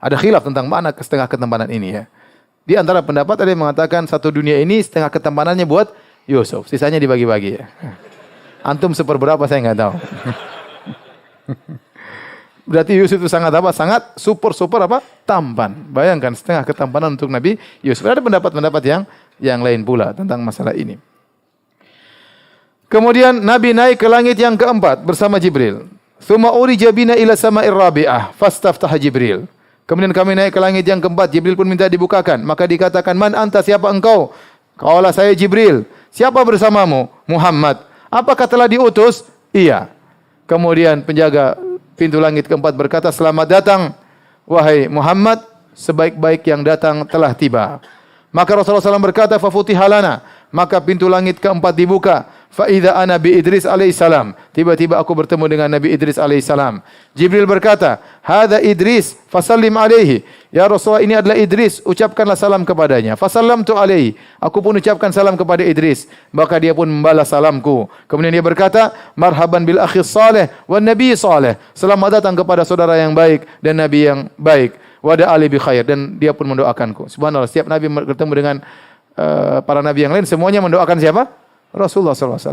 Ada khilaf tentang makna setengah ketampanan ini ya. Di antara pendapat ada yang mengatakan satu dunia ini setengah ketampanannya buat Yusuf, sisanya dibagi-bagi ya. Antum seperberapa saya enggak tahu. Berarti Yusuf itu sangat apa? Sangat super apa? Tampan. Bayangkan setengah ketampanan untuk Nabi Yusuf. Ada pendapat-pendapat yang lain pula tentang masalah ini. Kemudian Nabi naik ke langit yang keempat bersama Jibril. Tsumma urija bina ila sama'ir rabi'ah fastaftaha Jibril. Kemudian kami naik ke langit yang keempat, Jibril pun minta dibukakan. Maka dikatakan, man anta, siapa engkau? Qala, saya Jibril. Siapa bersamamu? Muhammad. Apakah telah diutus? Iya. Kemudian penjaga pintu langit keempat berkata, selamat datang, wahai Muhammad, sebaik-baik yang datang telah tiba. Maka Rasulullah SAW berkata, fafutihalana, maka pintu langit keempat dibuka. Fa idza ana bi Idris alaihissalam. Tiba-tiba aku bertemu dengan Nabi Idris alaihissalam. Jibril berkata, hadza Idris, fasallim alaihi. Ya Rasulullah, ini adalah Idris, ucapkanlah salam kepadanya. Fasallamtu alaihi. Aku pun ucapkan salam kepada Idris, maka dia pun membalas salamku. Kemudian dia berkata, marhaban bil akhi saleh wan nabi saleh. Selamat datang kepada saudara yang baik dan nabi yang baik. Wa da'ali bi khair, dan dia pun mendoakanku. Subhanallah, setiap nabi bertemu dengan para nabi yang lain semuanya mendoakan siapa? Rasulullah SAW.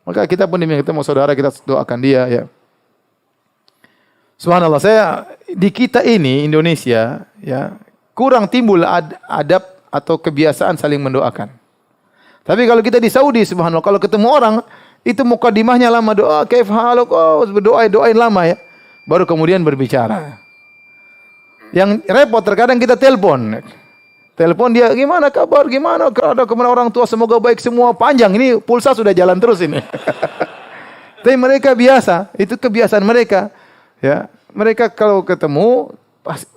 Maka kita pun diminta ketemu saudara, kita doakan dia ya. Subhanallah, saya di kita ini Indonesia ya kurang timbul adab atau kebiasaan saling mendoakan. Tapi kalau kita di Saudi, subhanallah, kalau ketemu orang itu mukadimahnya lama, doa kaif haluk, doain lama ya. Baru kemudian berbicara. Yang repot terkadang kita telepon dia, gimana kabar, gimana orang tua, semoga baik semua, panjang, ini pulsa sudah jalan terus ini. Tapi mereka biasa, itu kebiasaan mereka. Ya, mereka kalau ketemu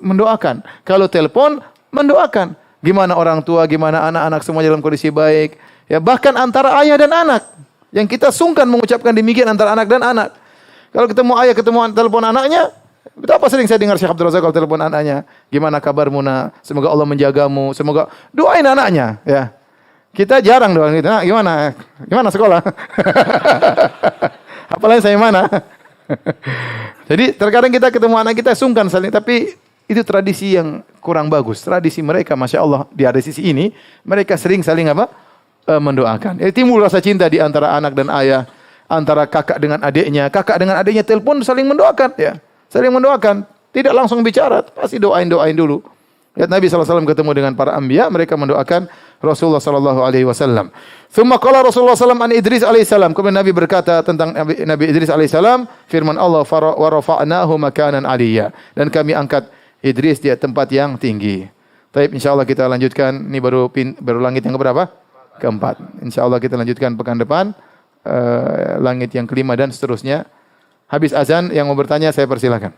mendoakan, kalau telepon mendoakan. Gimana orang tua, gimana anak-anak semua dalam kondisi baik. Ya, bahkan antara ayah dan anak, yang kita sungkan mengucapkan demikian antara anak dan anak. Kalau ketemu ayah, ketemu telepon anaknya. Betapa sering saya dengar Syekh Abdul Razak kalau telepon anaknya, gimana kabarmu nak? Semoga Allah menjagamu, semoga doain anaknya ya. Kita jarang doain gitu. Nah, gimana sekolah? Apalagi saya mana? Jadi terkadang kita ketemu anak kita sungkan saling, tapi itu tradisi yang kurang bagus. Tradisi mereka, masya Allah, di ada sisi ini mereka sering saling apa? Mendoakan. Timbul rasa cinta di antara anak dan ayah, antara kakak dengan adiknya telepon saling mendoakan ya. Saling mendoakan, tidak langsung bicara, pasti doain dulu. Lihat Nabi SAW ketemu dengan para anbiya, mereka mendoakan Rasulullah SAW. Tsumma qala Rasulullah SAW an Idris alaihissalam. Kemudian Nabi berkata tentang Nabi Idris alaihissalam, firman Allah, wa rafa'nahu makanan aliyya. Dan kami angkat Idris di tempat yang tinggi. Baik, insyaallah kita lanjutkan. Ini baru langit yang keberapa? Keempat. Insyaallah kita lanjutkan pekan depan langit yang kelima dan seterusnya. Habis azan yang mau bertanya saya persilakan.